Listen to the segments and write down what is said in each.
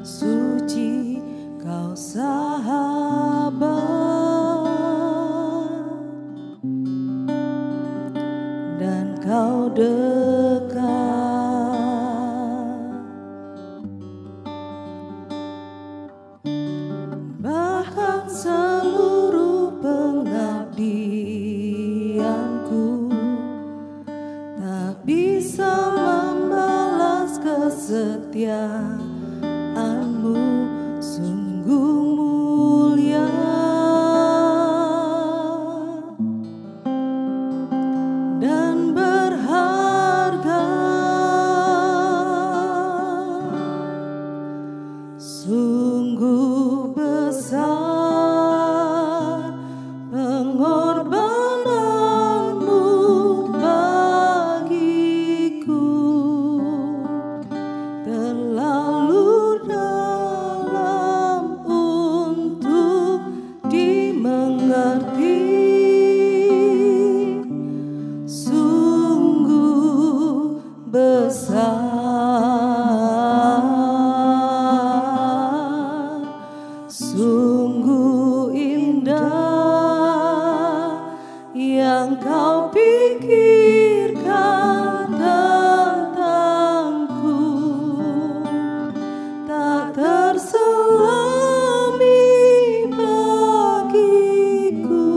suci kau sahabat, dan kau dekat, bahkan seluruh pengabdianku tak bisa membalas kesetiaanmu, sungguh mulia dan berharga, sungguh besar pengorbananmu bagiku, terlalu dalam untuk dimengerti, sungguh besar, sungguh indah yang kau pikirkan tentangku, tak terselami bagiku,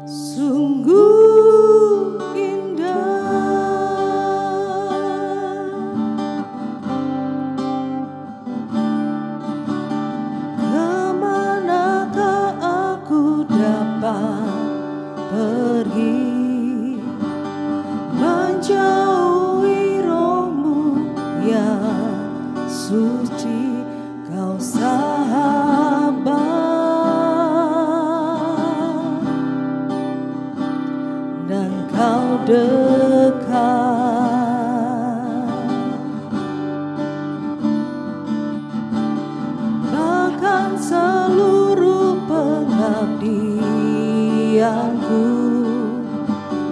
sungguh indah. Kemanakah aku dapat pergi, menjauhi rohmu yang suci kau sahabat, dan kau dekat, bahkan seluruh pengabdianku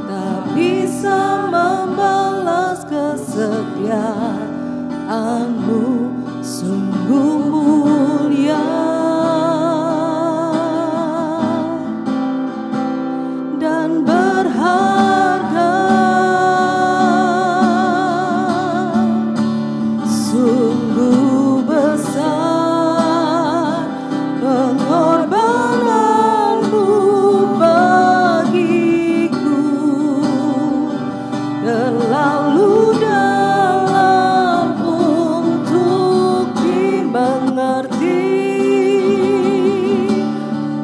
tak bisa membalas kesetiaanmu, sungguh mulia dan berharga, sungguh besar pengorbananmu bagiku, terlalu dalam untuk dimengerti,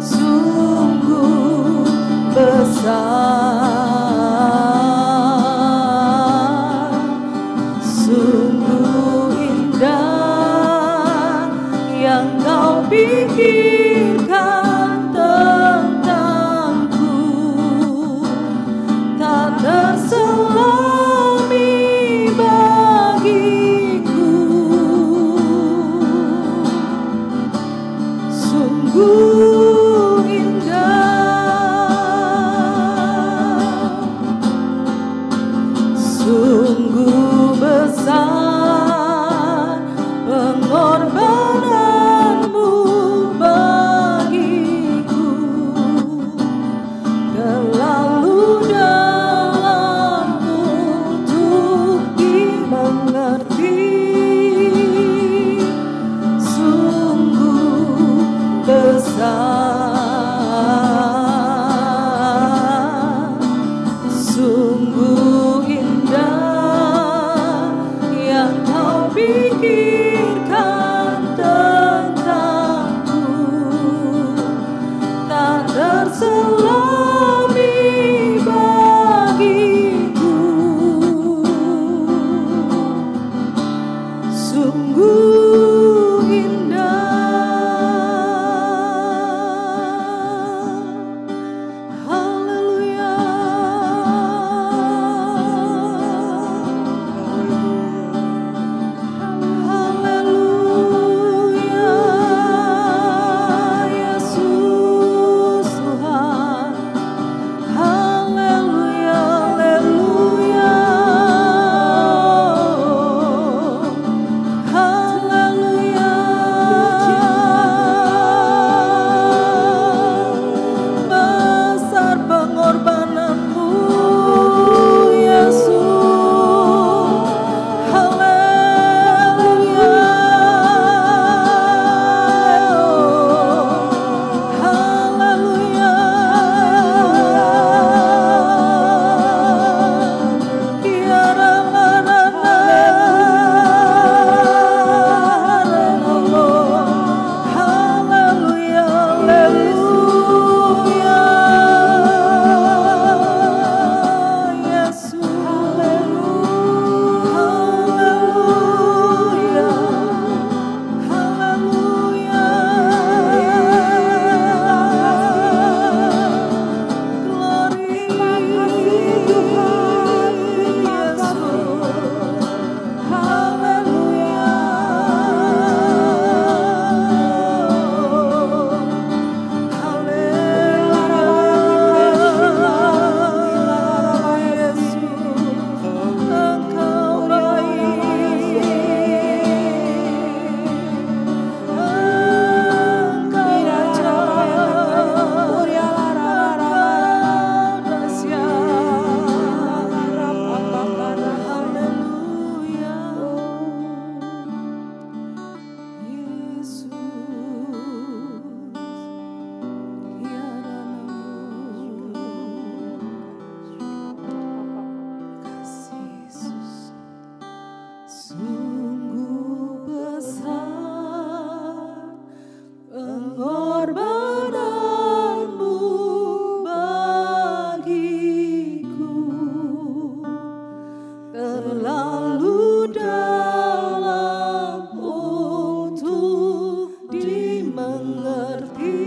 sungguh besar, sungguh indah yang kau pikirkan tentangku, tak terselami bagiku, sungguh indah, sungguh besar pengorbananmu bagiku, terlalu dalam untuk dimengerti, sungguh besar, sungguh indah yang kau pikirkan tentangku, tak terselami bagiku, sungguh indah. Haleluya, haleluya. Sungguh besar pengorbananmu bagiku, terlalu dalam untuk dimengerti.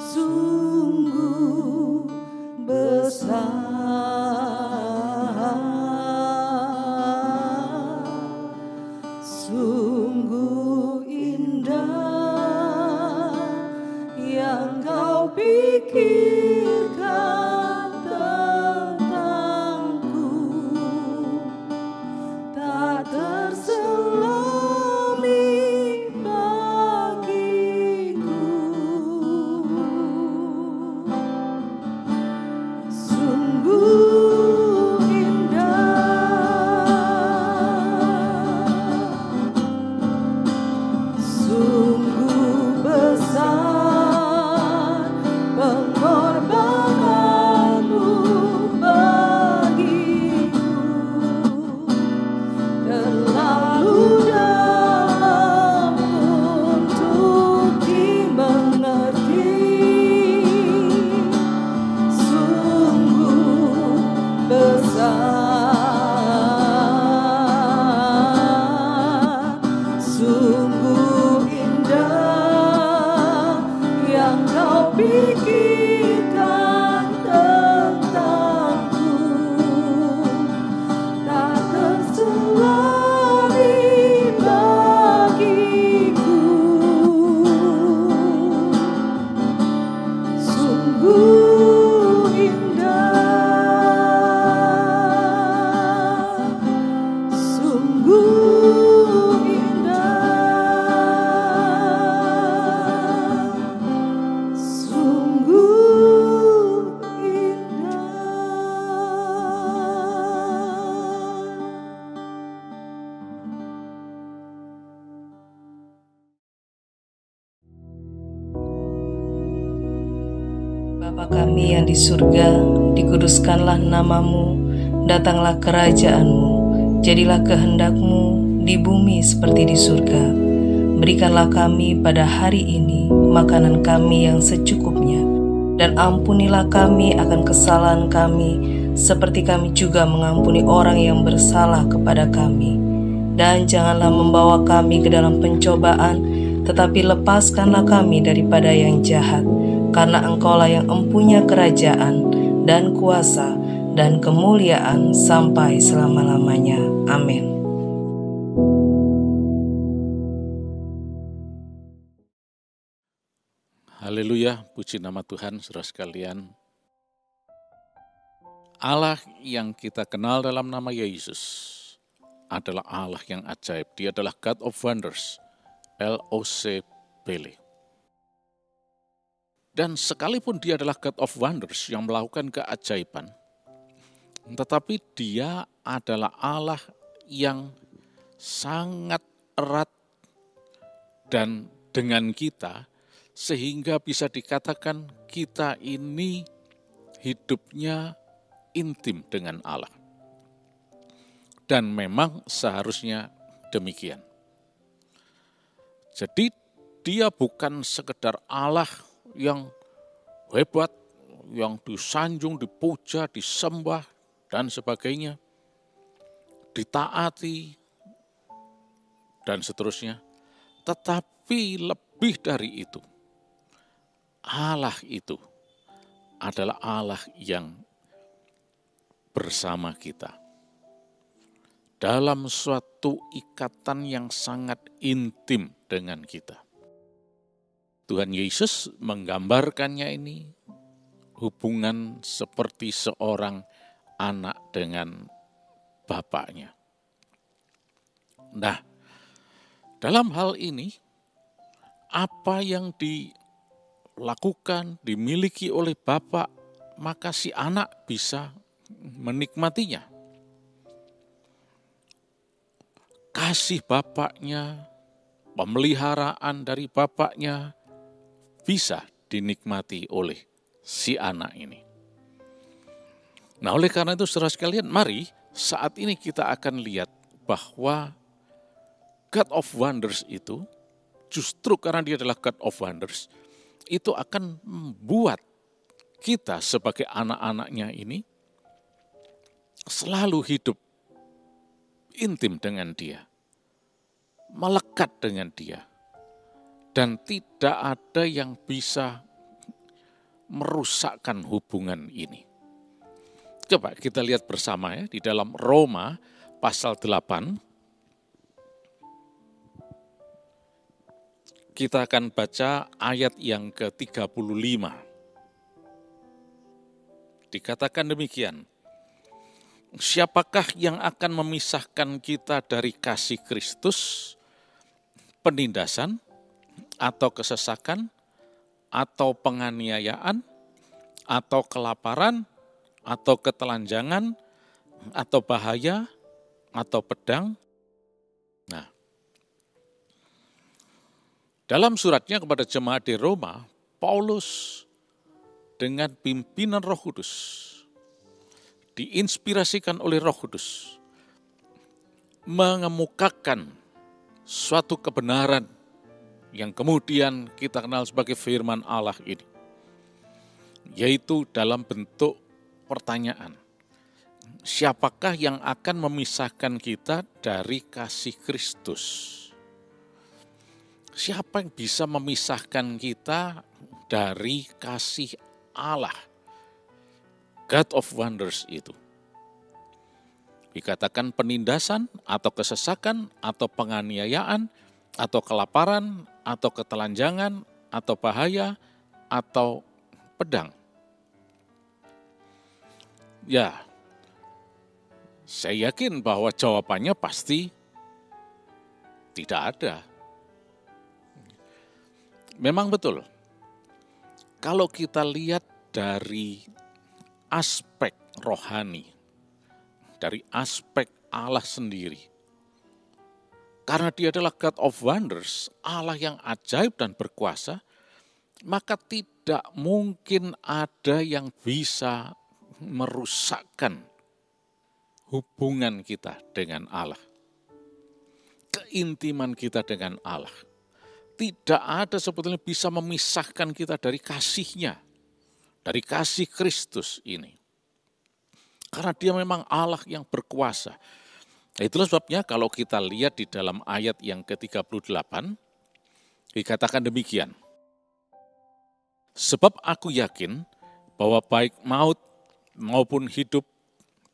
Sungguh besar, sungguh indah yang kau pikirkan tentangku, tak terselami bagiku. Sungguh indah, sungguh besar pengorbananmu bagiku, terlalu dalam untuk dimengerti. Sungguh besar, sungguh indah yang kau pikirkan tentangku, tak terselami bagiku. Sungguh indah, sungguh indah, sungguh Bapa kami yang di surga, dikuduskanlah namamu, datanglah kerajaan-Mu, jadilah kehendak-Mu di bumi seperti di surga. Berikanlah kami pada hari ini makanan kami yang secukupnya, dan ampunilah kami akan kesalahan kami, seperti kami juga mengampuni orang yang bersalah kepada kami. Dan janganlah membawa kami ke dalam pencobaan, tetapi lepaskanlah kami daripada yang jahat. Karena Engkaulah yang empunya kerajaan dan kuasa dan kemuliaan sampai selama-lamanya. Amin. Haleluya, puji nama Tuhan, saudara sekalian. Allah yang kita kenal dalam nama Yesus adalah Allah yang ajaib. Dia adalah God of Wonders, LOCBL. Dan sekalipun dia adalah God of Wonders yang melakukan keajaiban, tetapi dia adalah Allah yang sangat erat dan dengan kita, sehingga bisa dikatakan kita ini hidupnya intim dengan Allah. Dan memang seharusnya demikian. Jadi dia bukan sekedar Allah yang hebat, yang disanjung, dipuja, disembah, dan sebagainya, ditaati, dan seterusnya. Tetapi lebih dari itu, Allah itu adalah Allah yang bersama kita dalam suatu ikatan yang sangat intim dengan kita. Tuhan Yesus menggambarkannya ini hubungan seperti seorang anak dengan bapaknya. Nah, dalam hal ini, apa yang dilakukan, dimiliki oleh bapak, maka si anak bisa menikmatinya. Kasih bapaknya, pemeliharaan dari bapaknya, bisa dinikmati oleh si anak ini. Nah, oleh karena itu saudara sekalian, mari saat ini kita akan lihat bahwa God of Wonders itu, justru karena dia adalah God of Wonders, itu akan membuat kita sebagai anak-anaknya ini selalu hidup intim dengan dia, melekat dengan dia, dan tidak ada yang bisa merusakkan hubungan ini. Coba kita lihat bersama ya di dalam Roma pasal 8. Kita akan baca ayat yang ke-35. Dikatakan demikian, siapakah yang akan memisahkan kita dari kasih Kristus? Penindasan atau kesesakan atau penganiayaan atau kelaparan atau ketelanjangan atau bahaya atau pedang? Nah, dalam suratnya kepada jemaat di Roma, Paulus dengan pimpinan Roh Kudus, diinspirasikan oleh Roh Kudus, mengemukakan suatu kebenaran yang kemudian kita kenal sebagai firman Allah ini, yaitu dalam bentuk pertanyaan. Siapakah yang akan memisahkan kita dari kasih Kristus? Siapa yang bisa memisahkan kita dari kasih Allah? God of Wonders itu. Dikatakan penindasan atau kesesakan atau penganiayaan atau kelaparan atau ketelanjangan atau bahaya atau pedang. Ya, saya yakin bahwa jawabannya pasti tidak ada. Memang betul, kalau kita lihat dari aspek rohani, dari aspek Allah sendiri, karena dia adalah God of Wonders, Allah yang ajaib dan berkuasa, maka tidak mungkin ada yang bisa merusakkan hubungan kita dengan Allah, keintiman kita dengan Allah. Tidak ada sebetulnya bisa memisahkan kita dari kasih-Nya, dari kasih Kristus ini. Karena dia memang Allah yang berkuasa. Itulah sebabnya kalau kita lihat di dalam ayat yang ke-38, dikatakan demikian. Sebab aku yakin bahwa baik maut maupun hidup,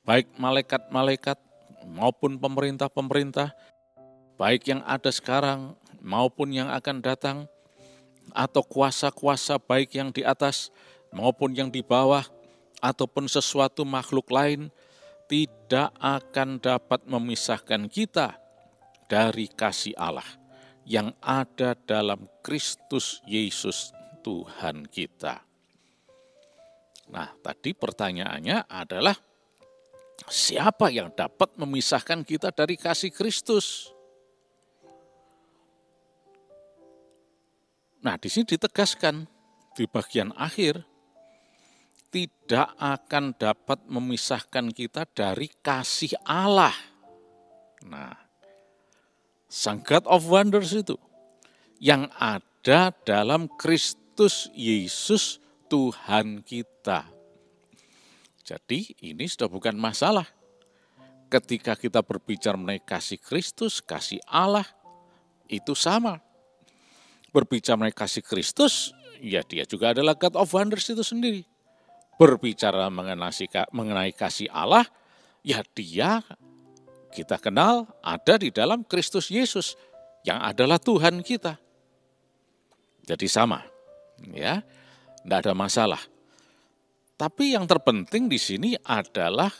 baik malaikat-malaikat maupun pemerintah-pemerintah, baik yang ada sekarang maupun yang akan datang, atau kuasa-kuasa baik yang di atas maupun yang di bawah, ataupun sesuatu makhluk lain, tidak akan dapat memisahkan kita dari kasih Allah yang ada dalam Kristus Yesus Tuhan kita. Nah, tadi pertanyaannya adalah, siapa yang dapat memisahkan kita dari kasih Kristus? Nah, di sini ditegaskan di bagian akhir, tidak akan dapat memisahkan kita dari kasih Allah. Nah, Sang God of Wonders itu yang ada dalam Kristus Yesus Tuhan kita. Jadi ini sudah bukan masalah. Ketika kita berbicara mengenai kasih Kristus, kasih Allah, itu sama. Berbicara mengenai kasih Kristus, ya dia juga adalah God of Wonders itu sendiri. Berbicara mengenai kasih Allah, ya dia kita kenal ada di dalam Kristus Yesus yang adalah Tuhan kita. Jadi sama, ya, tidak ada masalah. Tapi yang terpenting di sini adalah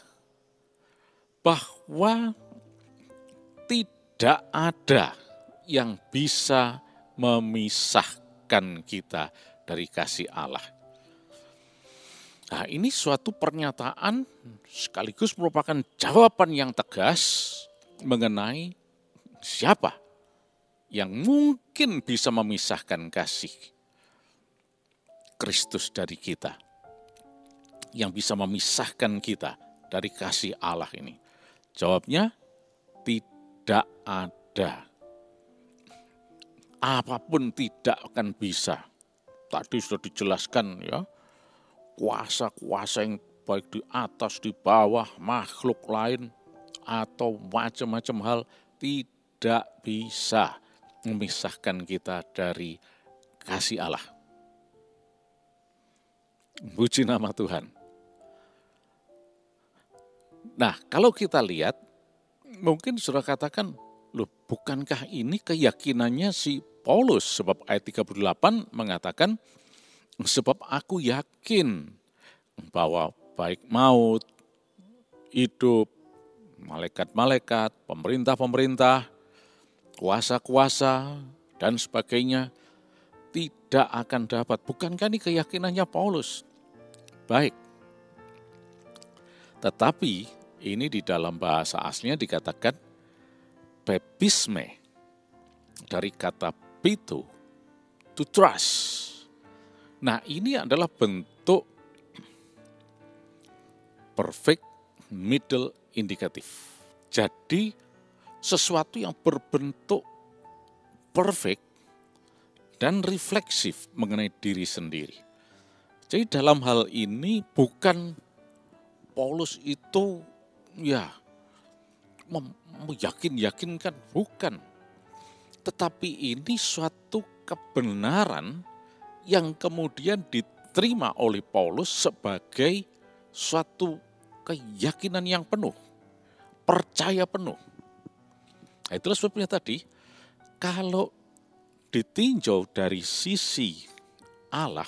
bahwa tidak ada yang bisa memisahkan kita dari kasih Allah. Nah, ini suatu pernyataan sekaligus merupakan jawaban yang tegas mengenai siapa yang mungkin bisa memisahkan kasih Kristus dari kita, yang bisa memisahkan kita dari kasih Allah ini. Jawabnya, tidak ada. Apapun tidak akan bisa. Tadi sudah dijelaskan ya, kuasa-kuasa yang baik di atas, di bawah, makhluk lain, atau macam-macam hal tidak bisa memisahkan kita dari kasih Allah. Puji nama Tuhan. Nah, kalau kita lihat, mungkin sudah katakan, loh bukankah ini keyakinannya si Paulus? Sebab ayat 38 mengatakan, sebab aku yakin bahwa baik maut, hidup, malaikat-malaikat, pemerintah-pemerintah, kuasa-kuasa, dan sebagainya, tidak akan dapat. Bukankah ini keyakinannya Paulus? Baik. Tetapi ini di dalam bahasa aslinya dikatakan pepisme, dari kata pito, to trust. Nah, ini adalah bentuk perfect middle indicatif. Jadi sesuatu yang berbentuk perfect dan refleksif mengenai diri sendiri. Jadi dalam hal ini bukan Paulus itu ya meyakinkan, bukan. Tetapi ini suatu kebenaran yang kemudian diterima oleh Paulus sebagai suatu keyakinan yang penuh, percaya penuh. Nah, itulah sebabnya tadi, kalau ditinjau dari sisi Allah,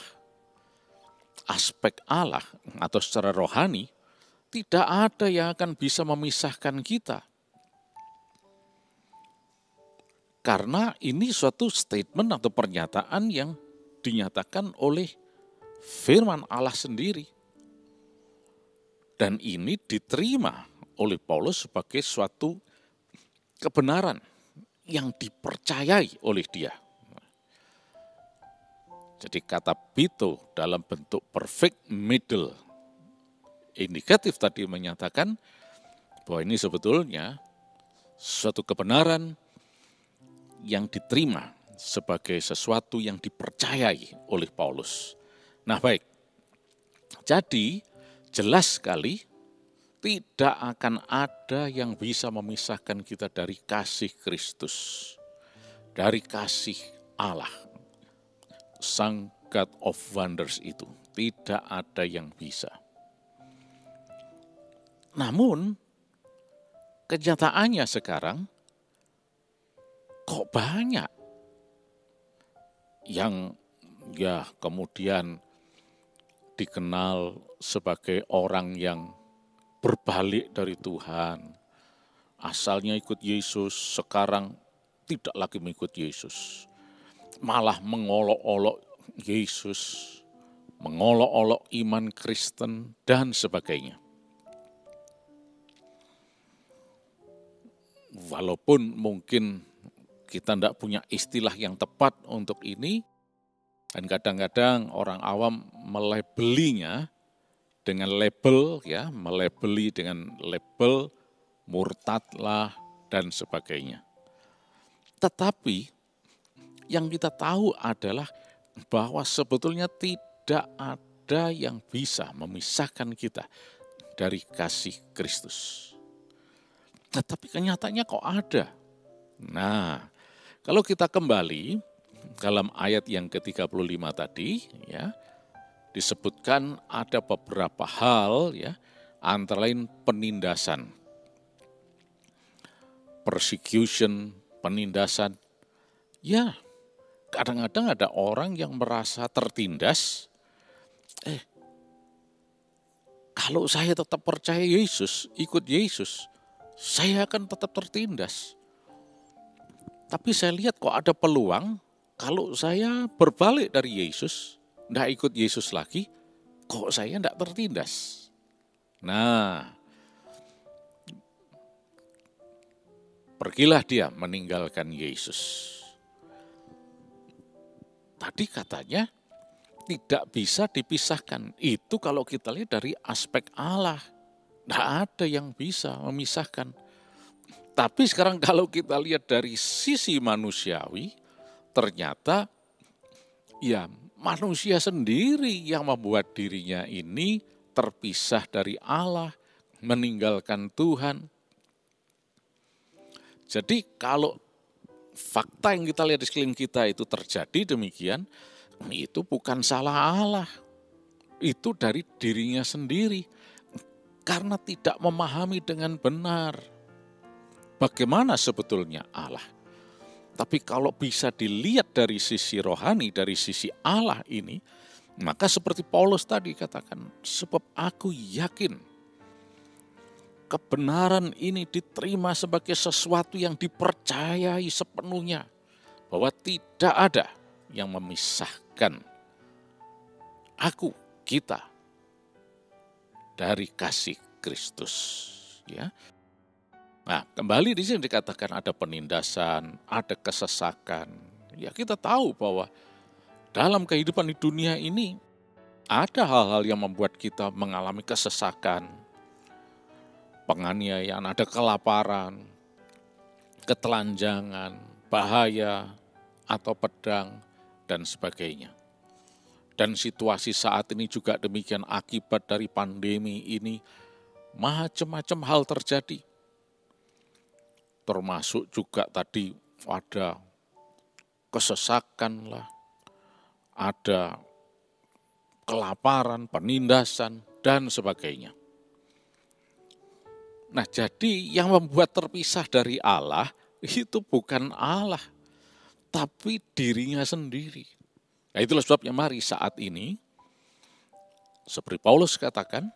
aspek Allah atau secara rohani, tidak ada yang akan bisa memisahkan kita. Karena ini suatu statement atau pernyataan yang dinyatakan oleh firman Allah sendiri. Dan ini diterima oleh Paulus sebagai suatu kebenaran yang dipercayai oleh dia. Jadi kata pito dalam bentuk perfect middle indikatif tadi menyatakan bahwa ini sebetulnya suatu kebenaran yang diterima sebagai sesuatu yang dipercayai oleh Paulus. Nah baik, jadi jelas sekali tidak akan ada yang bisa memisahkan kita dari kasih Kristus, dari kasih Allah, Sang God of Wonders itu. Tidak ada yang bisa. Namun, kenyataannya sekarang, kok banyak yang ya kemudian dikenal sebagai orang yang berbalik dari Tuhan. Asalnya ikut Yesus, sekarang tidak lagi mengikut Yesus. Malah mengolok-olok Yesus, mengolok-olok iman Kristen, dan sebagainya. Walaupun mungkin kita tidak punya istilah yang tepat untuk ini, dan kadang-kadang orang awam melabelinya dengan label, ya, melabeli dengan label murtadlah dan sebagainya. Tetapi yang kita tahu adalah bahwa sebetulnya tidak ada yang bisa memisahkan kita dari kasih Kristus. Tetapi kenyataannya kok ada. Nah, kalau kita kembali dalam ayat yang ke-35 tadi, ya, disebutkan ada beberapa hal, ya, antara lain penindasan, persecution, penindasan. Ya, kadang-kadang ada orang yang merasa tertindas. Kalau saya tetap percaya Yesus, ikut Yesus, saya akan tetap tertindas. Tapi saya lihat kok ada peluang, kalau saya berbalik dari Yesus, tidak ikut Yesus lagi, kok saya tidak tertindas. Nah, pergilah dia meninggalkan Yesus. Tadi katanya tidak bisa dipisahkan. Itu kalau kita lihat dari aspek Allah. Tidak ada yang bisa memisahkan. Tapi sekarang kalau kita lihat dari sisi manusiawi, ternyata ya manusia sendiri yang membuat dirinya ini terpisah dari Allah, meninggalkan Tuhan. Jadi kalau fakta yang kita lihat di sekeliling kita itu terjadi demikian, itu bukan salah Allah. Itu dari dirinya sendiri. Karena tidak memahami dengan benar bagaimana sebetulnya Allah. Tapi kalau bisa dilihat dari sisi rohani, dari sisi Allah ini, maka seperti Paulus tadi katakan, sebab aku yakin kebenaran ini diterima sebagai sesuatu yang dipercayai sepenuhnya, bahwa tidak ada yang memisahkan kita dari kasih Kristus. Ya. Nah, kembali di sini dikatakan ada penindasan, ada kesesakan. Ya, kita tahu bahwa dalam kehidupan di dunia ini ada hal-hal yang membuat kita mengalami kesesakan, penganiayaan, ada kelaparan, ketelanjangan, bahaya, atau pedang, dan sebagainya. Dan situasi saat ini juga demikian akibat dari pandemi ini, macam-macam hal terjadi. Termasuk juga tadi ada kesesakan lah, ada kelaparan, penindasan, dan sebagainya. Nah, jadi yang membuat terpisah dari Allah itu bukan Allah, tapi dirinya sendiri. Nah, itulah sebabnya mari saat ini, seperti Paulus katakan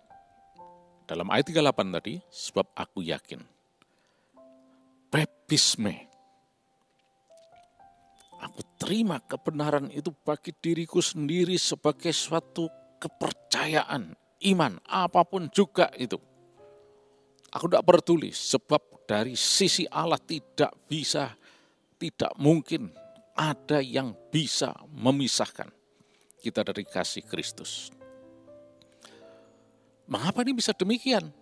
dalam ayat 38 tadi, sebab aku yakin, baptisme, aku terima kebenaran itu bagi diriku sendiri sebagai suatu kepercayaan, iman, apapun juga itu. Aku tidak peduli, sebab dari sisi Allah tidak mungkin ada yang bisa memisahkan kita dari kasih Kristus. Mengapa ini bisa demikian?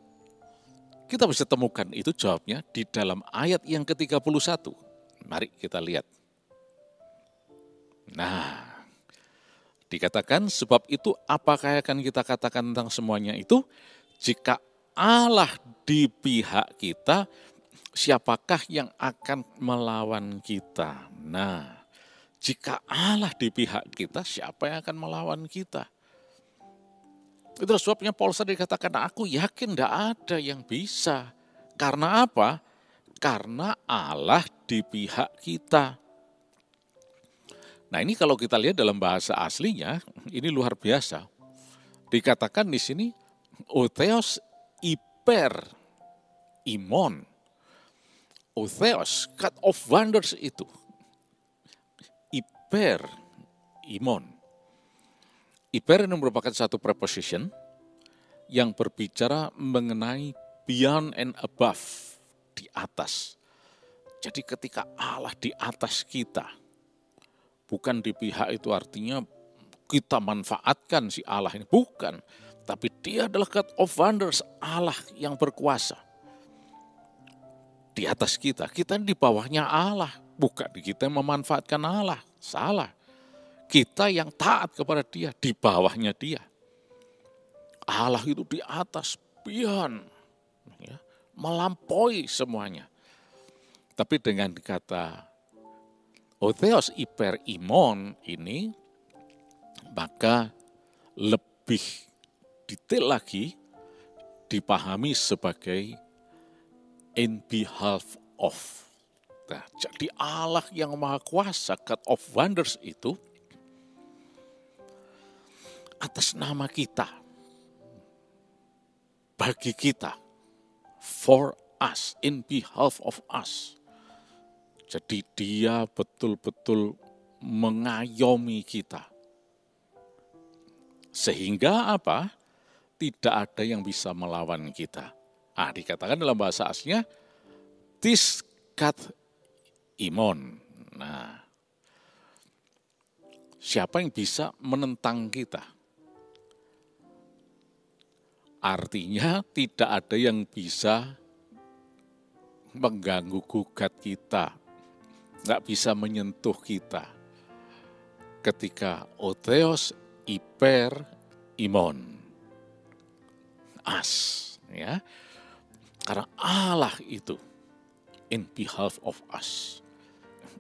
Kita bisa temukan itu jawabnya di dalam ayat yang ke-31. Mari kita lihat. Nah, dikatakan sebab itu apakah akan kita katakan tentang semuanya itu? Jika Allah di pihak kita, siapakah yang akan melawan kita? Nah, jika Allah di pihak kita, siapa yang akan melawan kita? Itulah sebabnya Paulus tadi dikatakan, aku yakin tidak ada yang bisa. Karena apa? Karena Allah di pihak kita. Nah, ini kalau kita lihat dalam bahasa aslinya, ini luar biasa. Dikatakan di sini, Otheos iper imon. Otheos, God of wonders itu. Iper imon. Iper ini merupakan satu preposition yang berbicara mengenai beyond and above, di atas. Jadi ketika Allah di atas kita, bukan di pihak itu artinya kita manfaatkan si Allah ini, bukan. Tapi dia adalah God of wonders, Allah yang berkuasa. Di atas kita di bawahnya Allah, bukan kita yang memanfaatkan Allah, salah. Kita yang taat kepada dia, di bawahnya dia. Allah itu di atas, beyond, ya, melampaui semuanya. Tapi dengan kata Otheos iper imon ini, maka lebih detail lagi dipahami sebagai in behalf of. Nah, jadi Allah yang Maha Kuasa, God of Wonders itu, atas nama kita, bagi kita, for us, in behalf of us. Jadi dia betul-betul mengayomi kita. Sehingga apa? Tidak ada yang bisa melawan kita. Dikatakan dalam bahasa aslinya, tiskat imon. Nah, siapa yang bisa menentang kita? Artinya tidak ada yang bisa mengganggu gugat kita, nggak bisa menyentuh kita. Ketika otheos hyper imon, as, ya, karena Allah itu in behalf of us,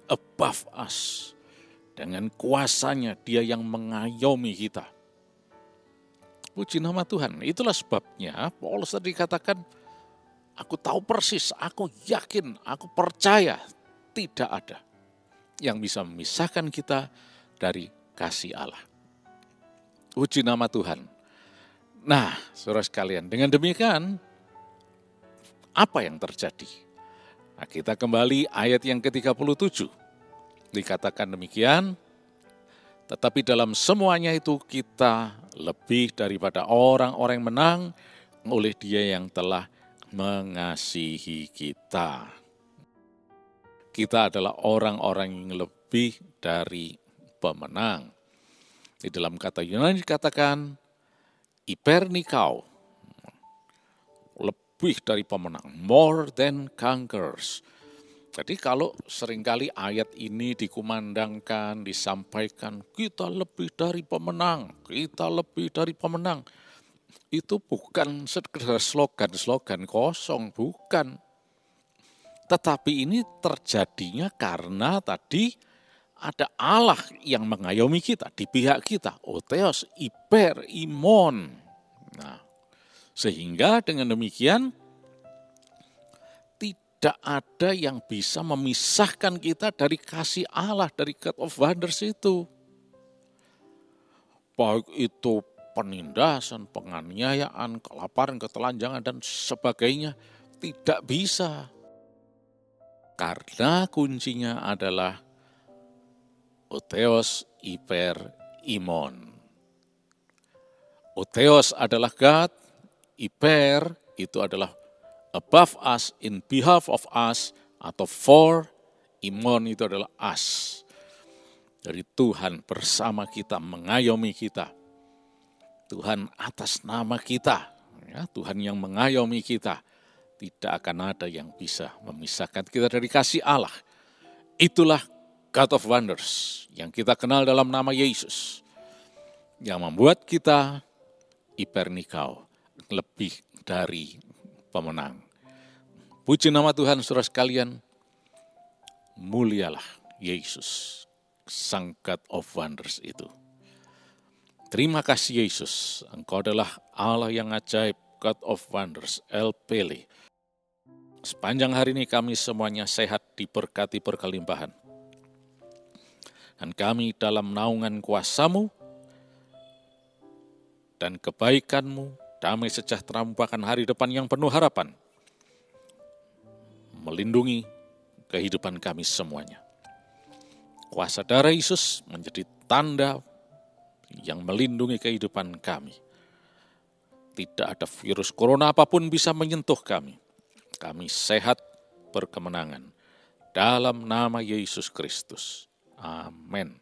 above us, dengan kuasanya dia yang mengayomi kita. Puji nama Tuhan. Itulah sebabnya Paulus tadi katakan, aku tahu persis, aku yakin, aku percaya tidak ada yang bisa memisahkan kita dari kasih Allah. Puji nama Tuhan. Nah, saudara sekalian, dengan demikian, apa yang terjadi? Nah, kita kembali ayat yang ke-37. Dikatakan demikian, tetapi dalam semuanya itu kita lebih daripada orang-orang yang menang oleh Dia yang telah mengasihi kita. Kita adalah orang-orang yang lebih dari pemenang. Di dalam kata Yunani dikatakan hypernikao, lebih dari pemenang, more than conquerors. Jadi kalau seringkali ayat ini dikumandangkan, disampaikan, kita lebih dari pemenang, kita lebih dari pemenang. Itu bukan sekedar slogan-slogan kosong, bukan. Tetapi ini terjadinya karena tadi ada Allah yang mengayomi kita, di pihak kita, otheos hyper imon. Nah, sehingga dengan demikian, tidak ada yang bisa memisahkan kita dari kasih Allah, dari God of Wonders itu. Baik itu penindasan, penganiayaan, kelaparan, ketelanjangan, dan sebagainya, tidak bisa. Karena kuncinya adalah otheos hyper imon. Otheos adalah God, hyper itu adalah above us, in behalf of us, atau for, imon itu adalah us. Dari Tuhan bersama kita, mengayomi kita. Tuhan atas nama kita, ya, Tuhan yang mengayomi kita. Tidak akan ada yang bisa memisahkan kita dari kasih Allah. Itulah God of Wonders yang kita kenal dalam nama Yesus. Yang membuat kita hypernikao, lebih dari pemenang. Puji nama Tuhan, saudara sekalian, mulialah Yesus, Sang God of Wonders itu. Terima kasih Yesus, Engkau adalah Allah yang ajaib, God of Wonders, El Pele. Sepanjang hari ini kami semuanya sehat, diberkati berkelimpahan. Dan kami dalam naungan kuasa-Mu dan kebaikan-Mu, damai sejahtera merupakan hari depan yang penuh harapan, melindungi kehidupan kami semuanya. Kuasa darah Yesus menjadi tanda yang melindungi kehidupan kami. Tidak ada virus corona apapun bisa menyentuh kami. Kami sehat berkemenangan dalam nama Yesus Kristus. Amin.